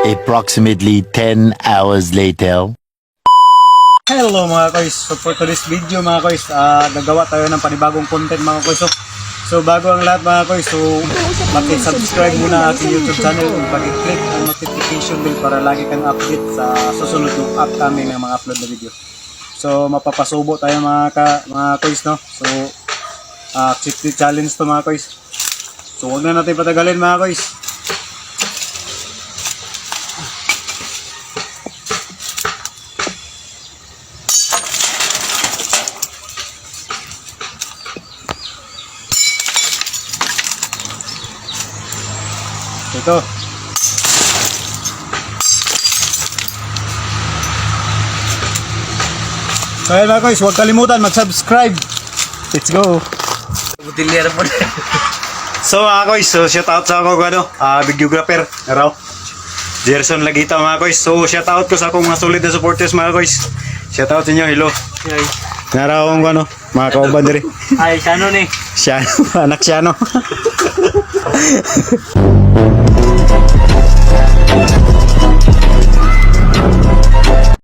Approximately 10 hours later. Hello mga koys, so for today's video mga koys, gagawa tayo ng panibagong content mga koys. So bago ang lahat mga koys, so maki-subscribe muna ating YouTube channel at pag-click ang notification bell para lagi kang update sa susunod ng upcoming ng mga upload na video. So mapapasubo tayo mga koys, no? So activity challenge to mga koys. So huwag na natin patagalin mga koys. Ito. So ayun mga guys, huwag kalimutan mag-subscribe. Let's go. Butilya po. So mga guys, so shout out sa ako videographer, araw. Jerson Lagita mga guys. So shout out ko sa akong mga solid na supporters mga guys. Shout out sa inyo, hello. Naraw ang mga kauban diri. Ay, siya ni. Siya, anak siya no.